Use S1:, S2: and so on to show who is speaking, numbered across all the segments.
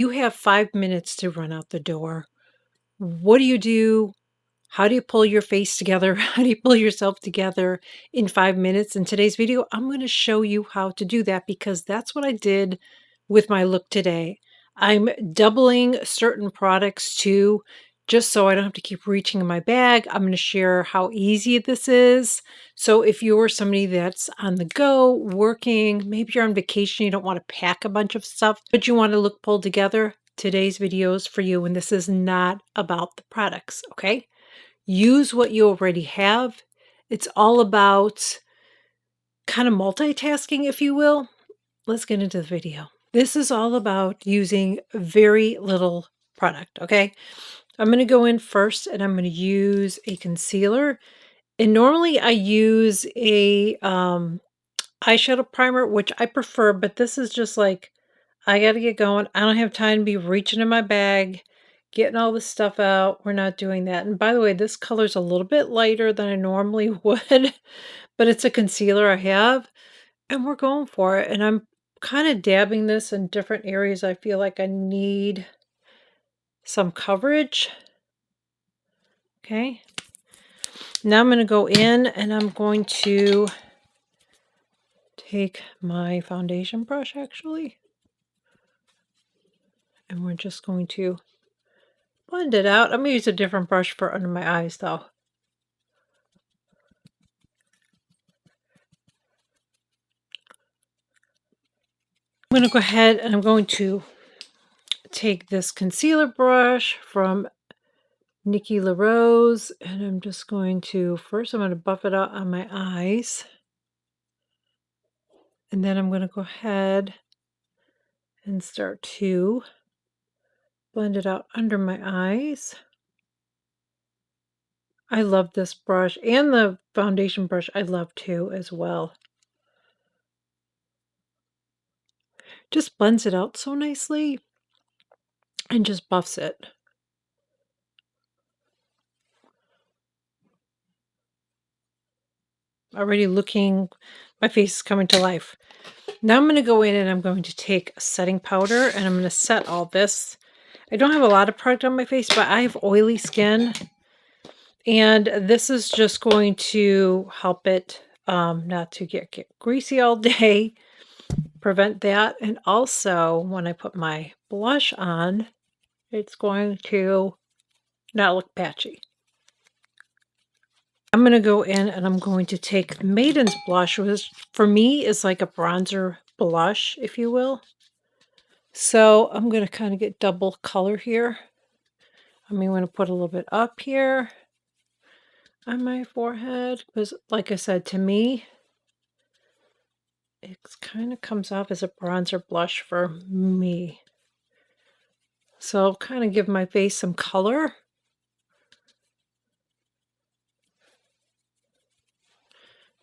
S1: You have 5 minutes to run out the door. What do you do? How do you pull your face together? How do you pull yourself together in 5 minutes? In today's video, I'm going to show you how to do that because that's what I did with my look today. I'm doubling certain products too, just so I don't have to keep reaching in my bag. I'm going to share how easy this is. So if you're somebody that's on the go, working, maybe you're on vacation, you don't want to pack a bunch of stuff, but you want to look pulled together, today's video is for you. And this is not about the products, okay? Use what you already have. It's all about kind of multitasking, if you will. Let's get into the video. This is all about using very little product, okay? I'm going to go in first and I'm going to use a concealer. And normally I use a eyeshadow primer, which I prefer, but this is just like, I got to get going. I don't have time to be reaching in my bag, getting all this stuff out. We're not doing that. And by the way, this color's a little bit lighter than I normally would, but it's a concealer I have, and we're going for it. And I'm kind of dabbing this in different areas I feel like I need some coverage. Okay. Now I'm going to go in and I'm going to take my foundation brush actually. And we're just going to blend it out. I'm going to use a different brush for under my eyes though. I'm going to go ahead and I'm going to take this concealer brush from Nikki LaRose and I'm just going to, first I'm going to buff it out on my eyes. And then I'm going to go ahead and start to blend it out under my eyes. I love this brush, and the foundation brush I love too as well. Just blends it out so nicely and just buffs it. Already looking, my face is coming to life. Now I'm going to go in and I'm going to take a setting powder and I'm going to set all this. I don't have a lot of product on my face, but I have oily skin. And this is just going to help it not to get greasy all day, prevent that. And also, when I put my blush on, it's going to not look patchy. I'm going to go in and I'm going to take Maiden's blush, which for me is like a bronzer blush, if you will. So I'm going to kind of get double color here. I'm going to put a little bit up here on my forehead because, like I said, to me, it kind of comes off as a bronzer blush for me. So I'll kind of give my face some color.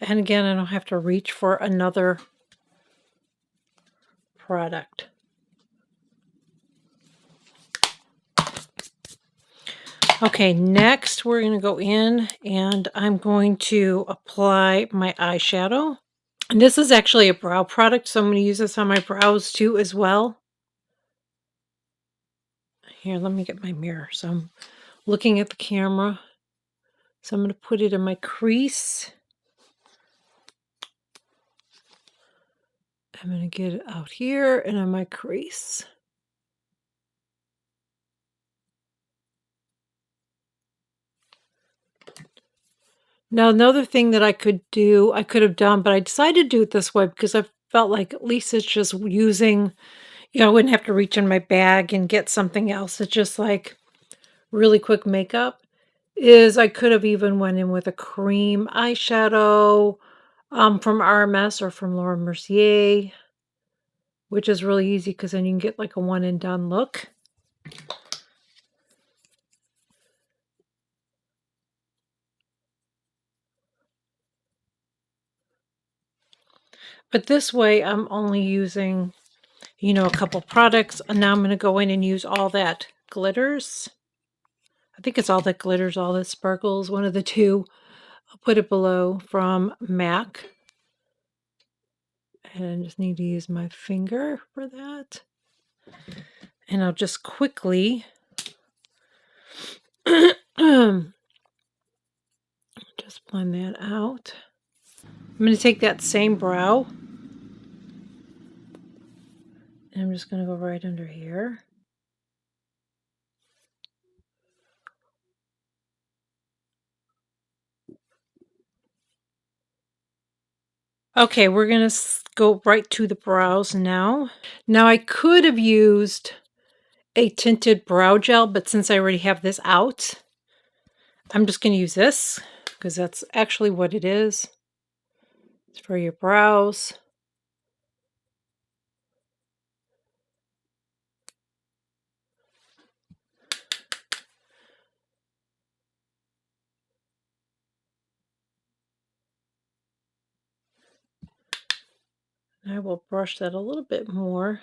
S1: And again, I don't have to reach for another product. Okay, next we're going to go in and I'm going to apply my eyeshadow. And this is actually a brow product, so I'm going to use this on my brows too as well. Here, let me get my mirror. So I'm looking at the camera. So I'm going to put it in my crease. I'm going to get it out here and on my crease. Now, another thing that I could have done, but I decided to do it this way because I felt like at least it's just using, I wouldn't have to reach in my bag and get something else. It's just like really quick makeup. Is I could have even went in with a cream eyeshadow from RMS or from Laura Mercier, which is really easy because then you can get like a one and done look. But this way I'm only using, a couple products. And now I'm going to go in and use all that glitters. I think it's all that glitters, all that sparkles, one of the two. I'll put it below from MAC. And I just need to use my finger for that. And I'll just quickly just blend that out. I'm going to take that same brow and I'm just going to go right under here. Okay, we're going to go right to the brows now. Now I could have used a tinted brow gel, but since I already have this out, I'm just going to use this because that's actually what it is. It's for your brows. I will brush that a little bit more.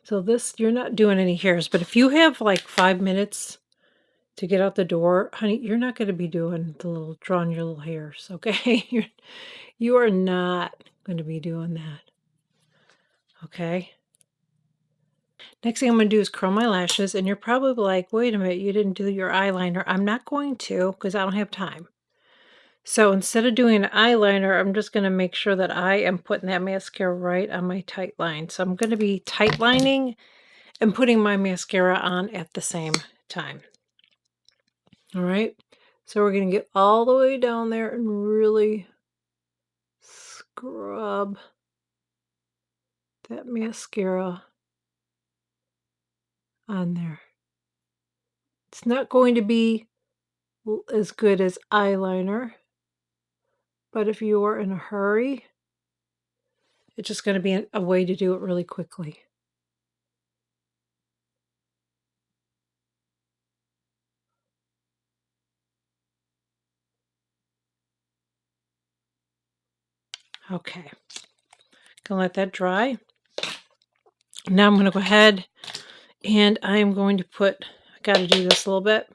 S1: So this, you're not doing any hairs, but if you have like 5 minutes to get out the door, honey, you're not going to be doing the little, drawing your little hairs, okay? You are not going to be doing that, okay? Next thing I'm going to do is curl my lashes, and you're probably like, wait a minute, you didn't do your eyeliner. I'm not going to because I don't have time. So instead of doing an eyeliner, I'm just going to make sure that I am putting that mascara right on my tight line. So I'm going to be tight lining and putting my mascara on at the same time. All right. So we're going to get all the way down there and really scrub that mascara on there. It's not going to be as good as eyeliner, but if you are in a hurry, it's just going to be a way to do it really quickly. Okay, gonna let that dry. Now I'm going to go ahead and I'm going to put, I got to do this a little bit.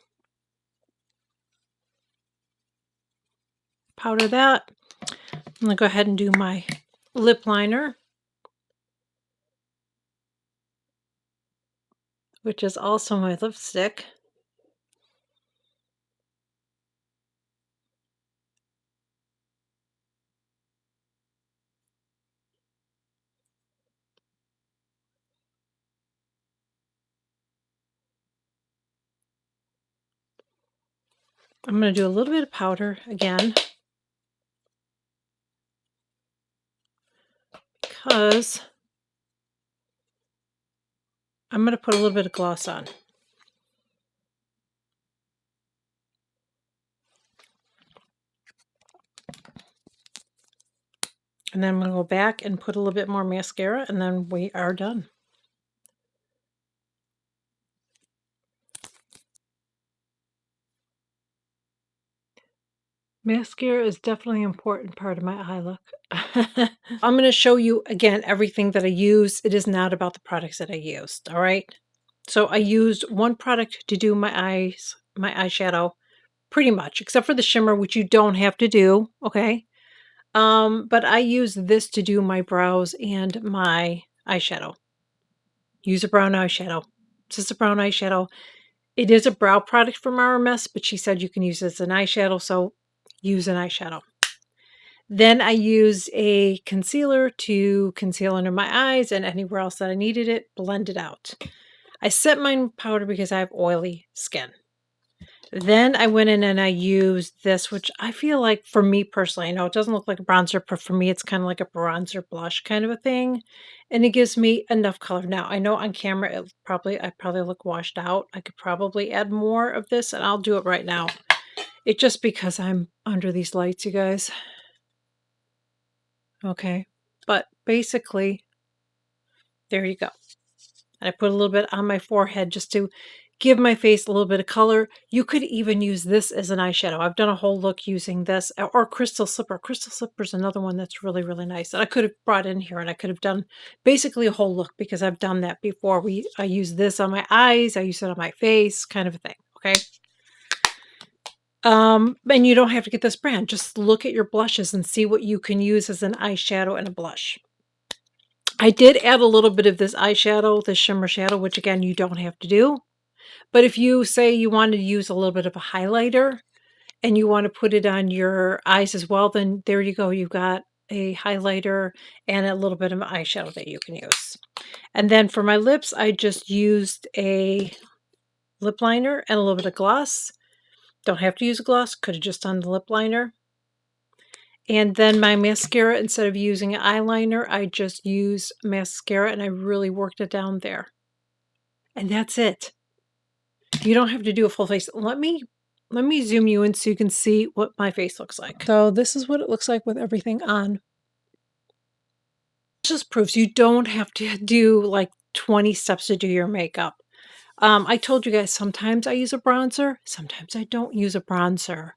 S1: Powder that. I'm going to go ahead and do my lip liner, which is also my lipstick. I'm going to do a little bit of powder again because I'm going to put a little bit of gloss on. And then I'm going to go back and put a little bit more mascara, and then we are done. Mascara is definitely an important part of my eye look. I'm going to show you again everything that I use. It is not about the products that I used, all right? So I used one product to do my eyes, my eyeshadow, pretty much, except for the shimmer, which you don't have to do, okay? But I use this to do my brows and my eyeshadow. Use a brown eyeshadow. It's just a brown eyeshadow. It is a brow product from RMS, but she said you can use it as an eyeshadow, so use an eyeshadow. Then I used a concealer to conceal under my eyes and anywhere else that I needed it, blend it out. I set mine powder because I have oily skin. Then I went in and I used this, which I feel like for me personally, I know it doesn't look like a bronzer, but for me it's kind of like a bronzer blush kind of a thing. And it gives me enough color. Now, I know on camera I probably look washed out. I could probably add more of this and I'll do it right now. It's just because I'm under these lights, you guys. Okay. But basically, there you go. And I put a little bit on my forehead just to give my face a little bit of color. You could even use this as an eyeshadow. I've done a whole look using this, or Crystal Slipper. Crystal Slipper is another one that's really, really nice. And I could have brought in here and I could have done basically a whole look because I've done that before. I use this on my eyes. I use it on my face, kind of a thing. Okay. And you don't have to get this brand. Just look at your blushes and see what you can use as an eyeshadow and a blush. I did add a little bit of this eyeshadow, this shimmer shadow, which again, you don't have to do. But if you say you wanted to use a little bit of a highlighter and you want to put it on your eyes as well, then there you go. You've got a highlighter and a little bit of eyeshadow that you can use. And then for my lips, I just used a lip liner and a little bit of gloss. Don't have to use a gloss, could have just done the lip liner. And then my mascara, instead of using an eyeliner, I just used mascara and I really worked it down there. And that's it. You don't have to do a full face. Let me zoom you in so you can see what my face looks like. So this is what it looks like with everything on. It just proves you don't have to do like 20 steps to do your makeup. I told you guys sometimes I use a bronzer, sometimes I don't use a bronzer.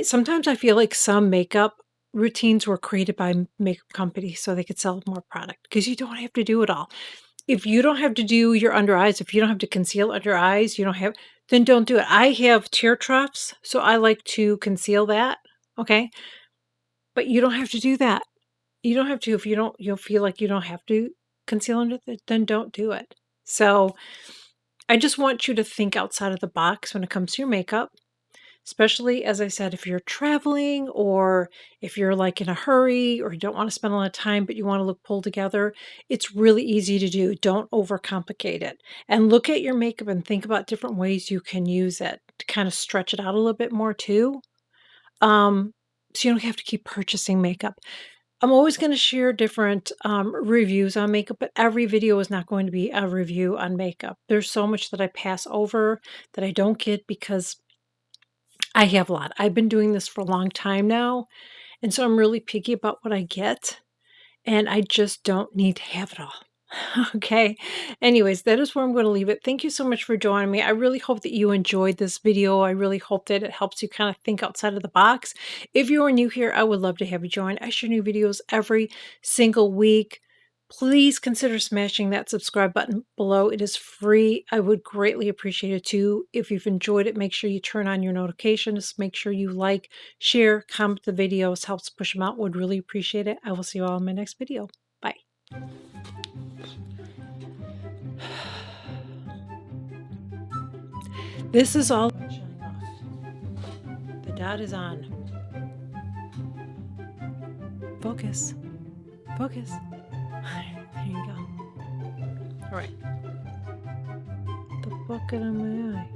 S1: Sometimes I feel like some makeup routines were created by makeup companies so they could sell more product because you don't have to do it all. If you don't have to do your under eyes, if you don't have to conceal under eyes, then don't do it. I have tear troughs, so I like to conceal that. Okay. But you don't have to do that. You don't have to. If you'll feel like you don't have to conceal under it, then don't do it. So I just want you to think outside of the box when it comes to your makeup. Especially, as I said, if you're traveling or if you're like in a hurry or you don't want to spend a lot of time, but you want to look pulled together, it's really easy to do. Don't overcomplicate it. And look at your makeup and think about different ways you can use it to kind of stretch it out a little bit more too. So you don't have to keep purchasing makeup. I'm always going to share different reviews on makeup, but every video is not going to be a review on makeup. There's so much that I pass over that I don't get because I have a lot. I've been doing this for a long time now, and so I'm really picky about what I get, and I just don't need to have it all. Okay. Anyways, that is where I'm going to leave it. Thank you so much for joining me. I really hope that you enjoyed this video. I really hope that it helps you kind of think outside of the box. If you are new here, I would love to have you join. I share new videos every single week. Please consider smashing that subscribe button below. It is free. I would greatly appreciate it too. If you've enjoyed it, make sure you turn on your notifications. Make sure you like, share, comment the videos. Helps push them out. Would really appreciate it. I will see you all in my next video. Bye. This is all showing off. The dot is on. Focus. Focus. There you go. All right. The bucket on my eye.